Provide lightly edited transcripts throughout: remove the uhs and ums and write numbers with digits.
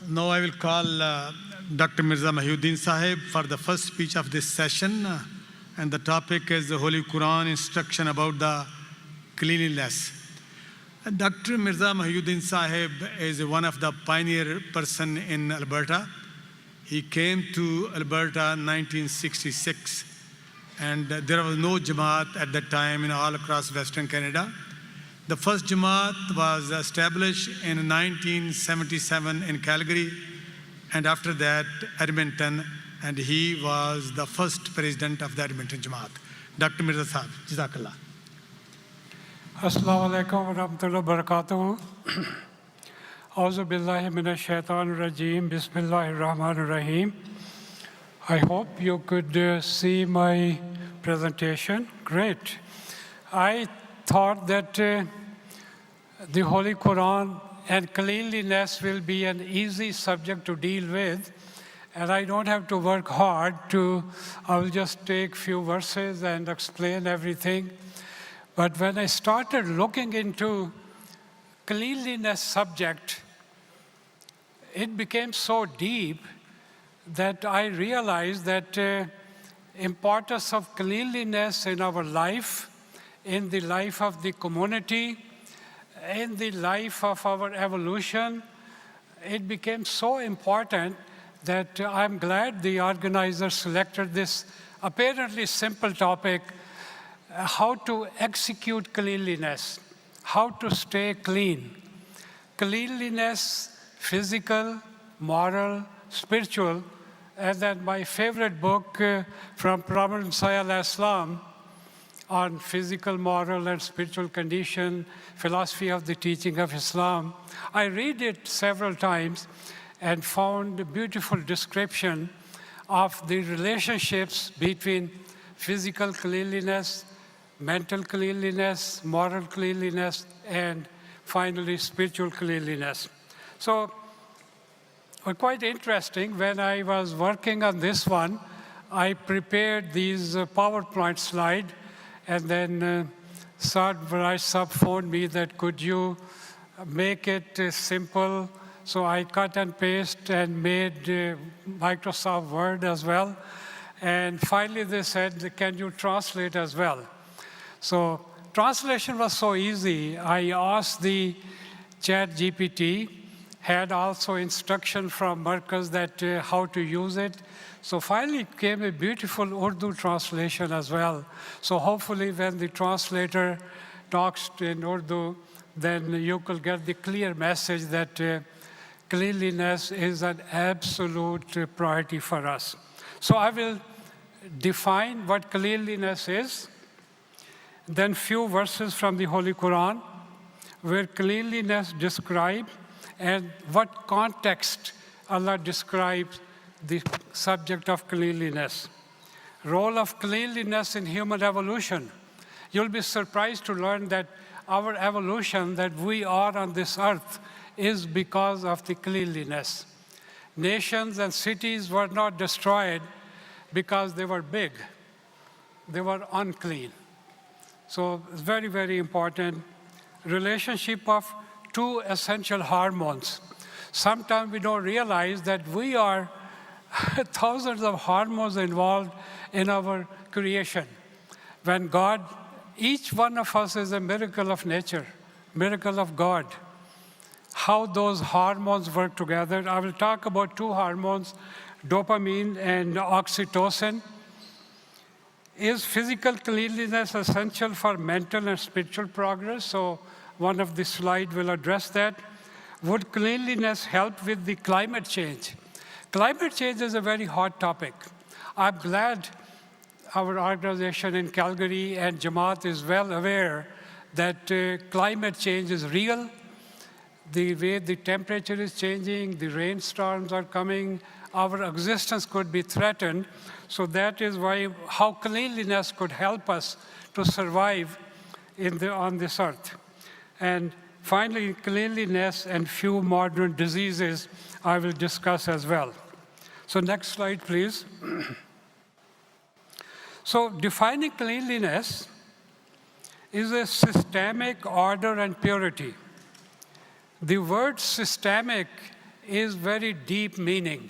Now I will call Dr. Mirza Mohyuddin Ṣāḥib for the first speech of this session. And the topic is the Holy Quran instruction about the cleanliness. Dr. Mirza Mohyuddin Ṣāḥib is one of the pioneer person in Alberta. He came to Alberta in 1966, and there was no Jamaat at that time in all across Western Canada. The first Jamaat was established in 1977 in Calgary, and after that, Edmonton, and he was the first president of the Edmonton Jamaat. Dr. Mirza Ṣāḥib, Jazakallah. Assalamu alaikum wa rahmatullahi wa barakatuh. Auzu billahi minash shaitanir rajeem. Bismillahir rahmanir rahim. I hope you could see my presentation. Great. I thought that the Holy Quran and cleanliness will be an easy subject to deal with, and I don't have to work hard I will just take few verses and explain everything. But when I started looking into cleanliness subject, it became so deep that I realized that importance of cleanliness in our life, in the life of the community, in the life of our evolution, it became so important that I'm glad the organizers selected this apparently simple topic, how to execute cleanliness, how to stay clean. Cleanliness, physical, moral, spiritual, and then my favorite book from Prophet Muhammad on physical, moral, and spiritual condition, philosophy of the teaching of Islam. I read it several times and found a beautiful description of the relationships between physical cleanliness, mental cleanliness, moral cleanliness, and finally spiritual cleanliness. So it was quite interesting. When I was working on this one, I prepared these PowerPoint slides, and then Saad Sahib phoned me that could you make it simple. So I cut and paste and made Microsoft Word as well. And finally they said, can you translate as well? So translation was so easy. I asked the ChatGPT, had also instruction from Marcus that how to use it. So finally came a beautiful Urdu translation as well. So hopefully when the translator talks in Urdu, then you could get the clear message that cleanliness is an absolute priority for us. So I will define what cleanliness is, then few verses from the Holy Quran where cleanliness described and what context Allah describes the subject of cleanliness. Role of cleanliness in human evolution. You'll be surprised to learn that our evolution, that we are on this earth, is because of the cleanliness. Nations and cities were not destroyed because they were big. They were unclean. So it's very, very important. Relationship of two essential hormones. Sometimes we don't realize that we are thousands of hormones involved in our creation. When God, each one of us is a miracle of nature, miracle of God. How those hormones work together. I will talk about two hormones, dopamine and oxytocin. Is physical cleanliness essential for mental and spiritual progress? So one of the slides will address that. Would cleanliness help with the climate change? Climate change is a very hot topic. I'm glad our organization in Calgary and Jamaat is well aware that climate change is real. The way the temperature is changing, the rainstorms are coming, our existence could be threatened. So that is why how cleanliness could help us to survive on this earth. And finally, cleanliness and few modern diseases I will discuss as well. So next slide, please. So defining cleanliness is a systemic order and purity. The word systemic is very deep meaning.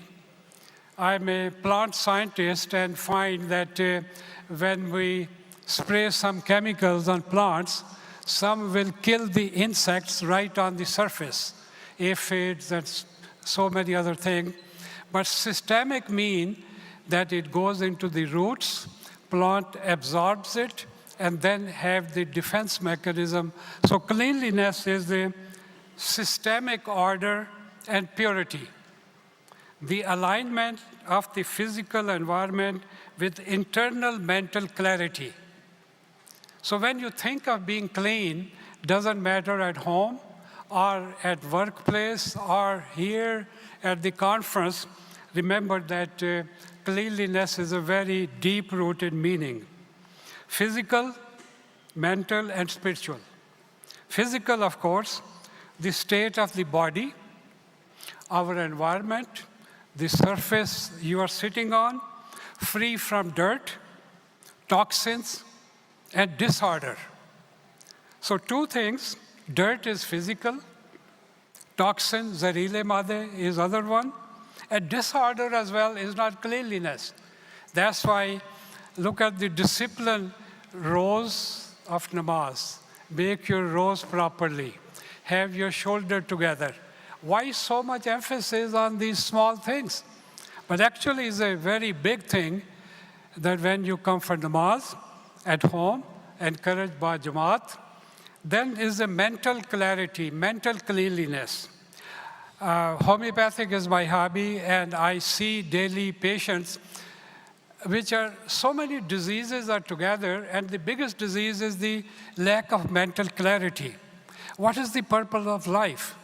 I'm a plant scientist and find that when we spray some chemicals on plants, some will kill the insects right on the surface, aphids and so many other things. But systemic mean that it goes into the roots, plant absorbs it, and then have the defense mechanism. So cleanliness is the systemic order and purity, the alignment of the physical environment with internal mental clarity. So when you think of being clean, doesn't matter at home or at workplace or here at the conference, remember that cleanliness is a very deep-rooted meaning. Physical, mental, and spiritual. Physical, of course, the state of the body, our environment, the surface you are sitting on, free from dirt, toxins, and disorder. So two things, dirt is physical, toxin, zarile made is other one, and disorder as well is not cleanliness. That's why look at the discipline rows of namaz. Make your rows properly. Have your shoulder together. Why so much emphasis on these small things? But actually it's a very big thing that when you come for namaz at home, encouraged by Jamaat, then is a mental clarity, mental cleanliness. Homeopathic is my hobby, and I see daily patients which are so many diseases are together, and the biggest disease is the lack of mental clarity. What is the purpose of life?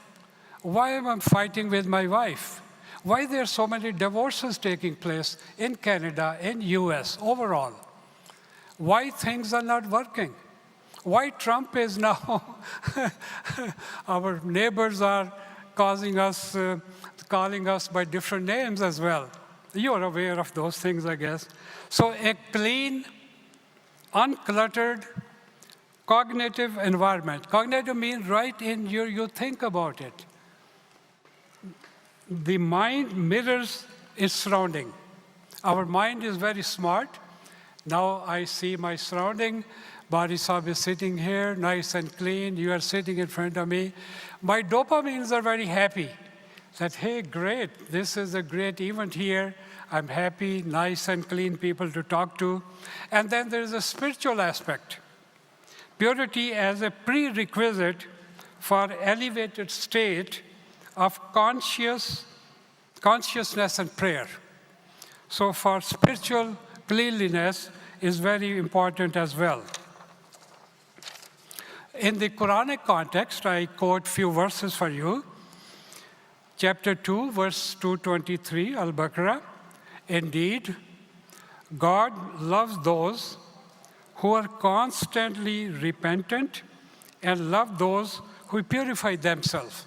Why am I fighting with my wife? Why there are so many divorces taking place in Canada, in US, overall? Why things are not working? Why Trump is now, our neighbors are calling us by different names as well. You are aware of those things, I guess. So a clean, uncluttered, cognitive environment. Cognitive means right in you think about it. The mind mirrors its surrounding. Our mind is very smart. Now I see my surrounding. Bari Sahib is sitting here, nice and clean. You are sitting in front of me. My dopamines are very happy. That, hey, great, this is a great event here. I'm happy, nice and clean people to talk to. And then there's a spiritual aspect. Purity as a prerequisite for elevated state of consciousness and prayer. So for spiritual cleanliness is very important as well. In the Quranic context, I quote few verses for you. Chapter 2, verse 223, Al-Baqarah. Indeed, God loves those who are constantly repentant and love those who purify themselves.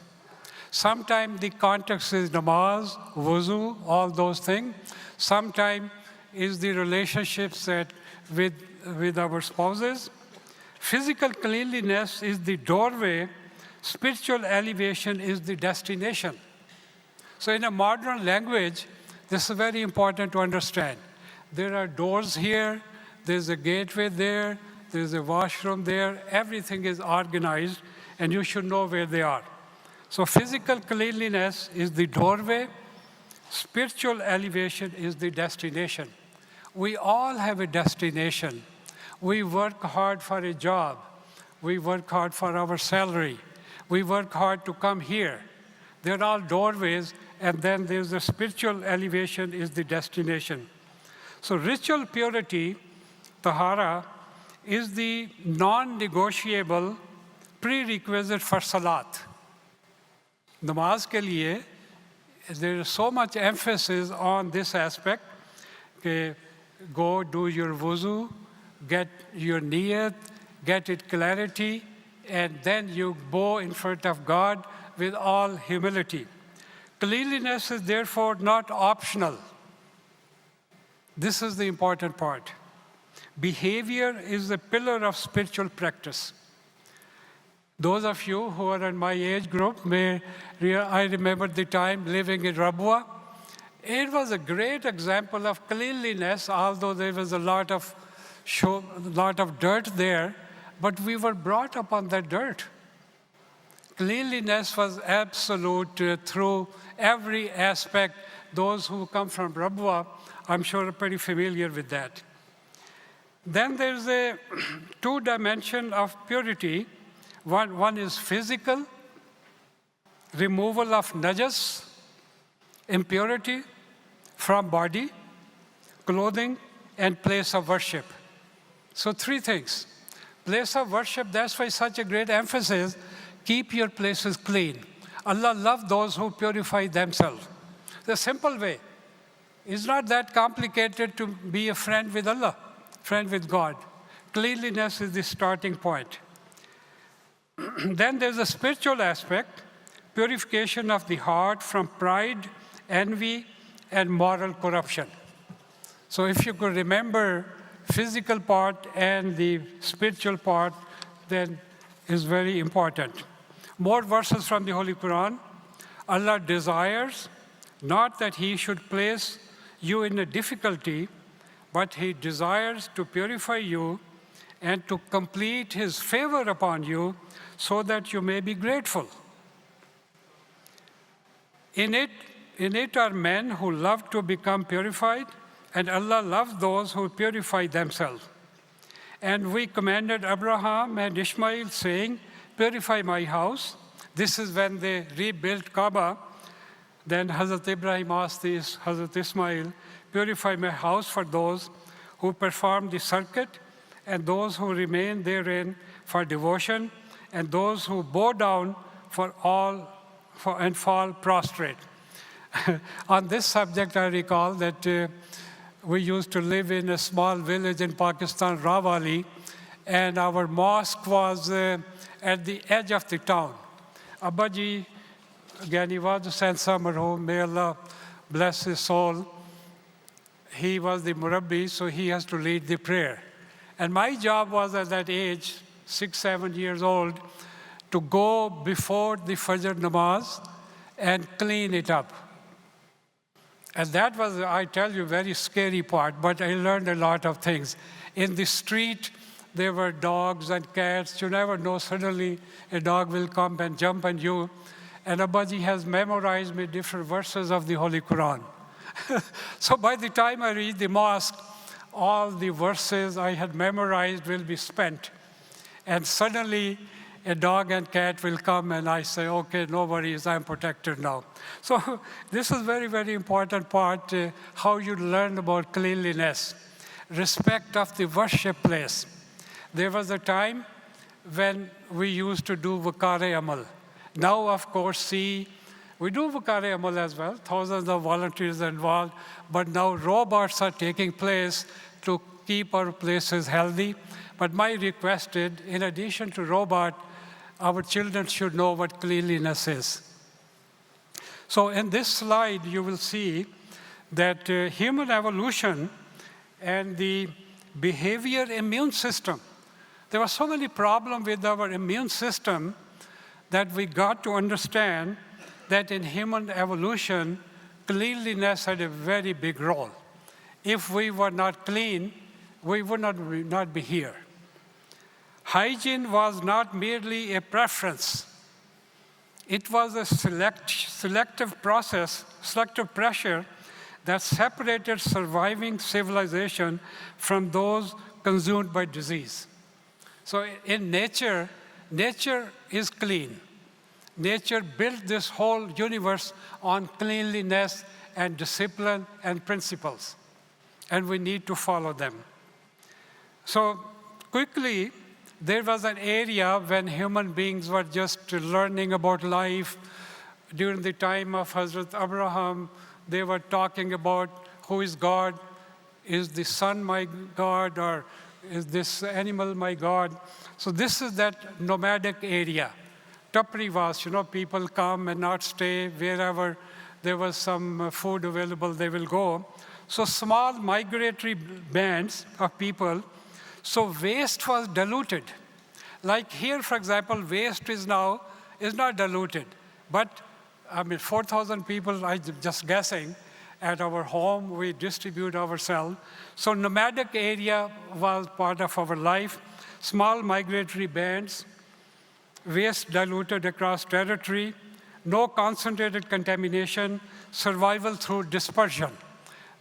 Sometimes the context is namaz, wuzu, all those things. Sometimes is the relationships with our spouses. Physical cleanliness is the doorway. Spiritual elevation is the destination. So in a modern language, this is very important to understand. There are doors here, there's a gateway there, there's a washroom there, everything is organized, and you should know where they are. So physical cleanliness is the doorway, spiritual elevation is the destination. We all have a destination. We work hard for a job. We work hard for our salary. We work hard to come here. They're all doorways, and then there's the spiritual elevation is the destination. So ritual purity, tahara, is the non-negotiable prerequisite for salat. Namaz ke liye, there is so much emphasis on this aspect. Go do your wuzu, get your niyat, get it clarity, and then you bow in front of God with all humility. Cleanliness is therefore not optional. This is the important part. Behavior is the pillar of spiritual practice. Those of you who are in my age group I remember the time living in Rabwa. It was a great example of cleanliness, although there was a lot of dirt there, but we were brought up on that dirt. Cleanliness was absolute through every aspect. Those who come from Rabwa, I'm sure, are pretty familiar with that. Then there's a two-dimension of purity. One is physical, removal of najas, impurity from body, clothing, and place of worship. So 3 things. Place of worship, that's why such a great emphasis, keep your places clean. Allah loves those who purify themselves. The simple way. It's not that complicated to be a friend with Allah, friend with God. Cleanliness is the starting point. Then there's a spiritual aspect, purification of the heart from pride, envy, and moral corruption. So if you could remember physical part and the spiritual part, then is very important. More verses from the Holy Quran. Allah desires not that He should place you in a difficulty, but He desires to purify you and to complete His favor upon you so that you may be grateful. In it are men who love to become purified, and Allah loves those who purify themselves. And we commanded Abraham and Ishmael, saying, purify my house. This is when they rebuilt Kaaba. Then Hazrat Ibrahim asked Hazrat Ismail, purify my house for those who perform the circuit, and those who remain therein for devotion, and those who bow down and fall prostrate. On this subject, I recall that we used to live in a small village in Pakistan, Rawali, and our mosque was at the edge of the town. Abbaji, again, he was a Sansa Marhum, may Allah bless his soul. He was the Murabbi, so he has to lead the prayer. And my job was at that age, 6, 7 years old, to go before the Fajr namaz and clean it up. And that was, I tell you, very scary part, but I learned a lot of things. In the street, there were dogs and cats. You never know, suddenly a dog will come and jump on you. And Abbaji has memorized me different verses of the Holy Quran. So by the time I reach the mosque, all the verses I had memorized will be spent. And suddenly, a dog and cat will come and I say, okay, no worries, I'm protected now. So this is very, very important part, how you learn about cleanliness. Respect of the worship place. There was a time when we used to do Vakare Amal. Now, of course, we do Vakare Amal as well, thousands of volunteers involved, but now robots are taking place to keep our places healthy. But my request is, in addition to robot, our children should know what cleanliness is. So in this slide, you will see that human evolution and the behavior immune system. There were so many problems with our immune system that we got to understand that in human evolution, cleanliness had a very big role. If we were not clean, we would not be here. Hygiene was not merely a preference. It was a selective process, selective pressure that separated surviving civilization from those consumed by disease. So in nature is clean. Nature built this whole universe on cleanliness and discipline and principles, and we need to follow them. So quickly, there was an area when human beings were just learning about life. During the time of Hazrat Abraham, they were talking about who is God, is the sun my God, or is this animal my God? So this is that nomadic area. Taprivas, people come and not stay wherever there was some food available, they will go. So small migratory bands of people. So waste was diluted. Like here, for example, waste is not diluted. But, 4,000 people, I'm just guessing, at our home, we distribute ourselves. So nomadic area was part of our life. Small migratory bands, waste diluted across territory, no concentrated contamination, survival through dispersion.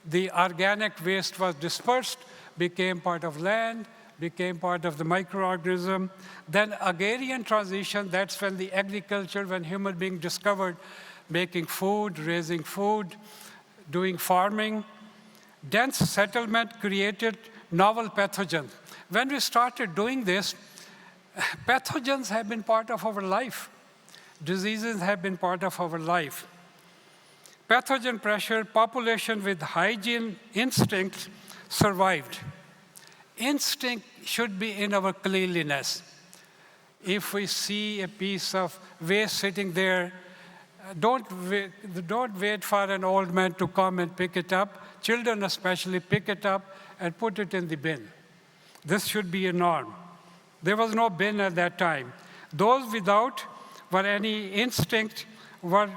The organic waste was dispersed, became part of land, became part of the microorganism. Then agrarian transition, that's when the agriculture, when human beings discovered making food, raising food, doing farming. Dense settlement created novel pathogens. When we started doing this, pathogens have been part of our life. Diseases have been part of our life. Pathogen pressure, population with hygiene instincts survived. Instinct should be in our cleanliness. If we see a piece of waste sitting there, don't wait for an old man to come and pick it up. Children especially pick it up and put it in the bin. This should be a norm. There was no bin at that time. Those without were any instinct were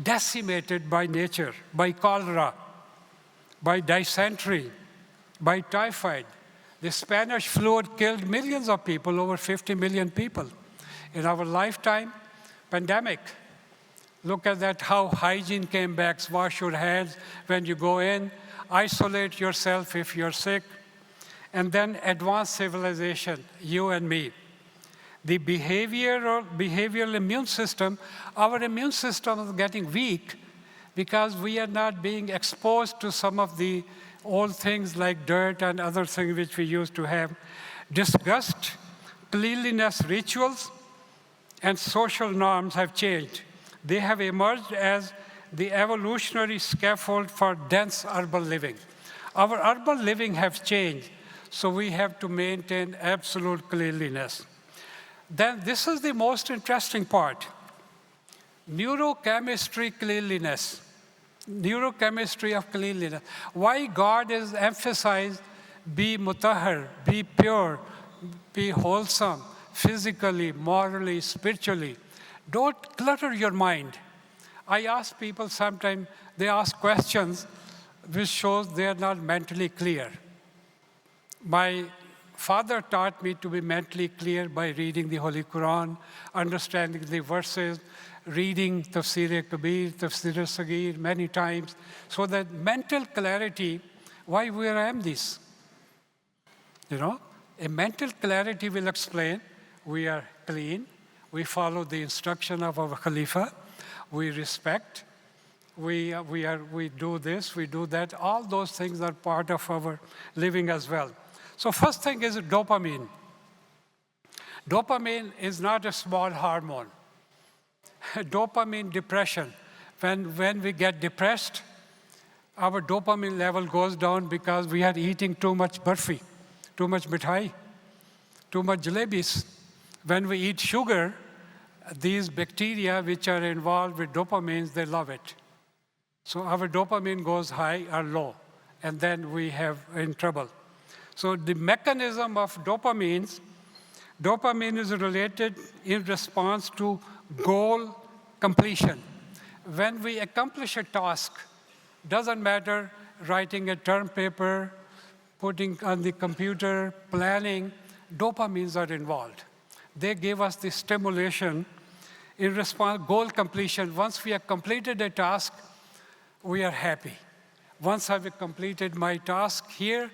decimated by nature, by cholera, by dysentery, by typhoid. The Spanish flu had killed millions of people, over 50 million people. In our lifetime, pandemic. Look at that, how hygiene came back. Wash your hands when you go in. Isolate yourself if you're sick. And then advanced civilization, you and me. The behavioral immune system, our immune system is getting weak because we are not being exposed to some of the old things like dirt and other things which we used to have. Disgust, cleanliness rituals, and social norms have changed. They have emerged as the evolutionary scaffold for dense urban living. Our urban living have changed, so we have to maintain absolute cleanliness. Then this is the most interesting part. Neurochemistry cleanliness. Neurochemistry of cleanliness. Why God is emphasized, be mutahhar, be pure, be wholesome, physically, morally, spiritually. Don't clutter your mind. I ask people sometimes, they ask questions which shows they are not mentally clear. My father taught me to be mentally clear by reading the Holy Qur'an, understanding the verses, reading Tafsir-e-Kabir, Tafsir-e-Sagir many times, so that mental clarity, why we am this? A mental clarity will explain we are clean, we follow the instruction of our Khalifa, we respect, we do this, we do that. All those things are part of our living as well. So first thing is dopamine. Dopamine is not a small hormone. Dopamine depression. When we get depressed, our dopamine level goes down because we are eating too much barfi, too much mithai, too much jalebis. When we eat sugar, these bacteria which are involved with dopamines, they love it. So our dopamine goes high or low, and then we have in trouble. So the mechanism of dopamine is related in response to goal completion. When we accomplish a task, doesn't matter writing a term paper, putting on the computer, planning, dopamines are involved. They give us the stimulation in response, goal completion. Once we have completed a task, we are happy. Once I've completed my task here,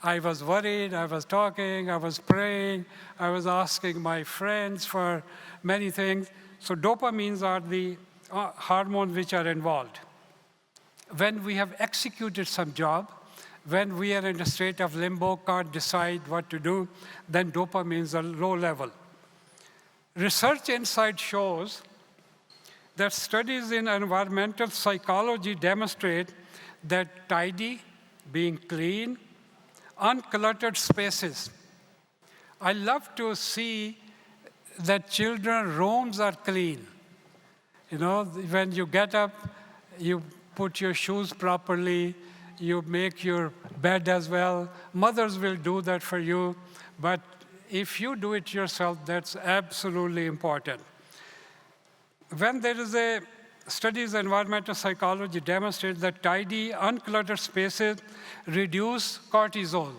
I was worried, I was talking, I was praying, I was asking my friends for many things. So dopamines are the hormones which are involved. When we have executed some job, when we are in a state of limbo, can't decide what to do, then dopamines are low level. Research insight shows that studies in environmental psychology demonstrate that tidy, being clean, uncluttered spaces. I love to see that children's rooms are clean. When you get up, you put your shoes properly, you make your bed as well. Mothers will do that for you, but if you do it yourself, that's absolutely important. When there is a studies in environmental psychology demonstrate that tidy, uncluttered spaces reduce cortisol.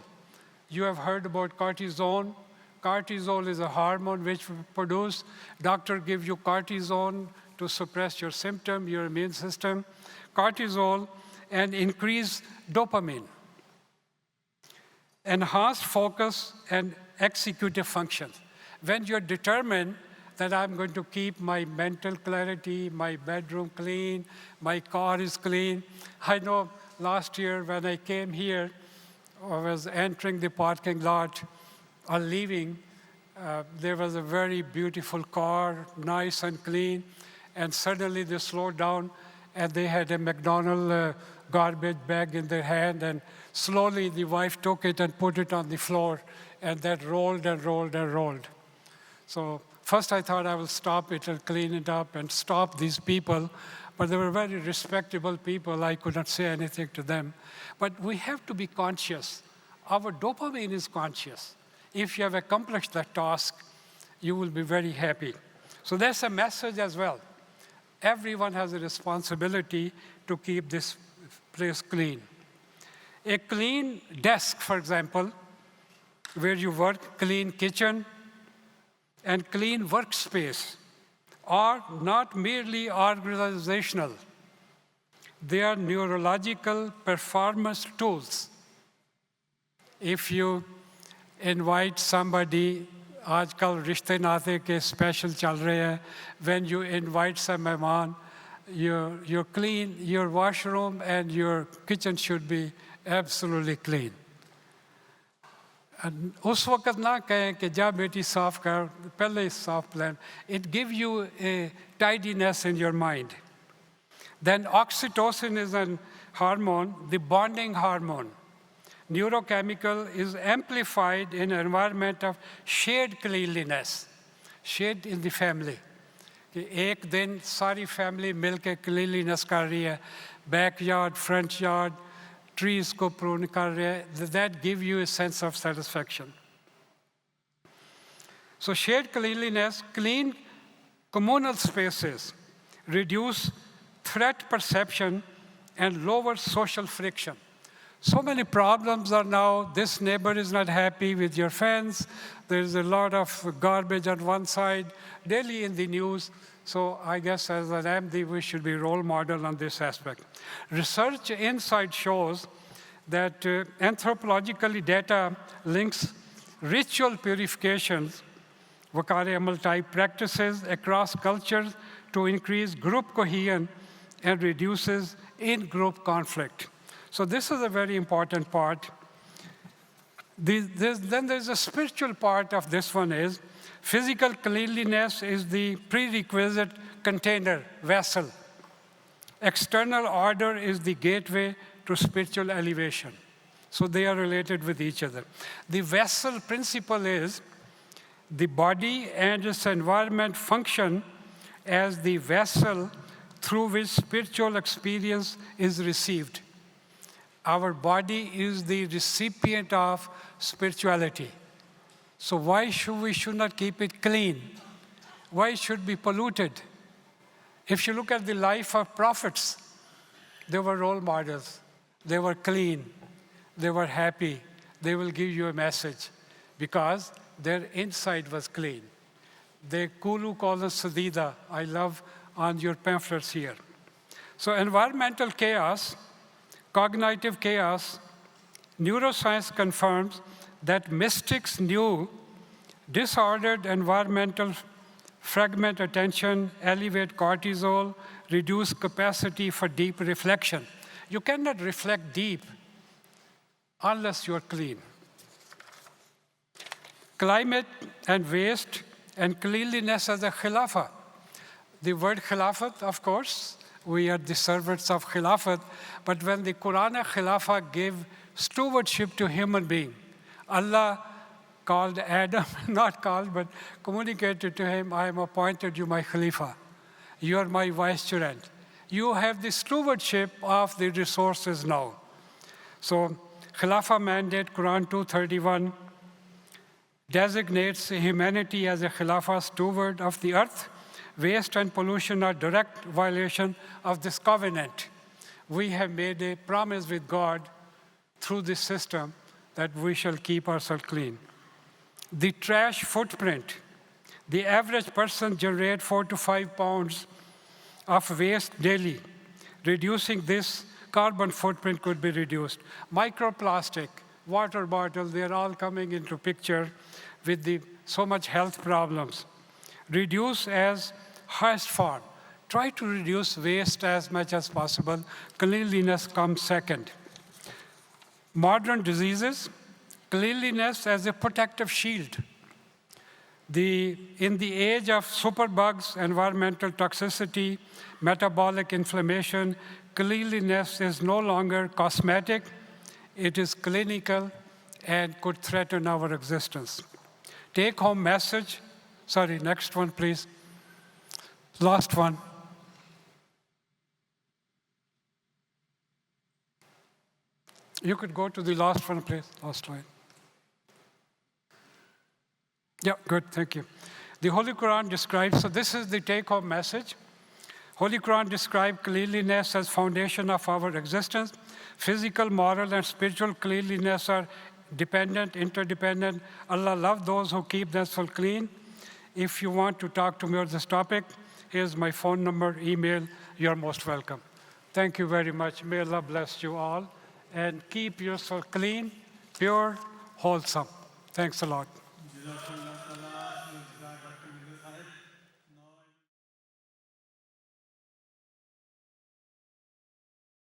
You have heard about cortisol. Cortisol is a hormone which we produce. Doctor gives you cortisone to suppress your symptom, your immune system. Cortisol and increase dopamine. Enhanced focus and executive function. When you're determined that I'm going to keep my mental clarity, my bedroom clean, my car is clean. I know last year when I came here, I was entering the parking lot or leaving, there was a very beautiful car, nice and clean, and suddenly they slowed down and they had a McDonald's garbage bag in their hand, and slowly the wife took it and put it on the floor, and that rolled and rolled and rolled. So first I thought I will stop it and clean it up and stop these people, but they were very respectable people. I could not say anything to them. But we have to be conscious. Our dopamine is conscious. If you have accomplished that task, you will be very happy. So that's a message as well. Everyone has a responsibility to keep this place clean. A clean desk, for example, where you work, clean kitchen, and clean workspace are not merely organizational. They are neurological performance tools. If you invite somebody, आजकल रिश्ते नाते के special चल रहे हैं, when you invite some mehman, you clean your washroom and your kitchen should be absolutely clean. उस वक्त ना कहें कि जा बेटी साफ कर, पहले ही साफ plan. It gives you a tidiness in your mind. Then oxytocin is a hormone, the bonding hormone. Neurochemical is amplified in an environment of shared cleanliness, shared in the family. कि एक दिन सारी family मिल के cleanliness कर रही है, backyard, front yard, trees को prune कर रहे हैं, that give you a sense of satisfaction. So shared cleanliness, clean communal spaces reduce threat perception and lower social friction. So many problems are now, this neighbor is not happy with your fence, there's a lot of garbage on one side, daily in the news. So I guess as an MD, we should be role model on this aspect. Research insight shows that anthropologically data links ritual purifications, wakare amal type practices across cultures to increase group cohesion and reduces in-group conflict. So this is a very important part. Then there's a spiritual part of this one is, physical cleanliness is the prerequisite container, vessel. External order is the gateway to spiritual elevation. So they are related with each other. The vessel principle is the body and its environment function as the vessel through which spiritual experience is received. Our body is the recipient of spirituality. So why should we not keep it clean? Why it should be polluted? If you look at the life of prophets, they were role models. They were clean. They were happy. They will give you a message because their inside was clean. They kulu kolan sadida. I love on your pamphlets here. So environmental chaos, cognitive chaos, neuroscience confirms that mystics knew disordered environmental fragment attention, elevate cortisol, reduce capacity for deep reflection. You cannot reflect deep unless you're clean. Climate and waste and cleanliness as a khilafah. The word khilafat, of course, we are the servants of khilafat, but when the Quranic khilafah gave stewardship to human being, Allah called Adam, not called, but communicated to him, I am appointed you my khalifa. You are my vicegerent. You have the stewardship of the resources now. So khilafah mandate, Quran 2:31, designates humanity as a Khilafah steward of the earth. Waste and pollution are direct violation of this covenant. We have made a promise with God through this system that we shall keep ourselves clean. The trash footprint. The average person generates 4 to 5 pounds of waste daily. Reducing this carbon footprint could be reduced. Microplastic, water bottles, they're all coming into picture with so much health problems. Reduce as highest form. Try to reduce waste as much as possible. Cleanliness comes second. Modern diseases, cleanliness as a protective shield. In the age of superbugs, environmental toxicity, metabolic inflammation, cleanliness is no longer cosmetic, it is clinical and could threaten our existence. Take-home message, sorry, next one please. Last one. You could go to the last one, please, last slide. Yeah, good, thank you. The Holy Quran describes, so this is the take-home message. Holy Quran describes cleanliness as foundation of our existence. Physical, moral, and spiritual cleanliness are dependent, interdependent. Allah loves those who keep themselves clean. If you want to talk to me on this topic, here's my phone number, email. You're most welcome. Thank you very much. May Allah bless you all. And keep yourself clean, pure, wholesome. Thanks a lot.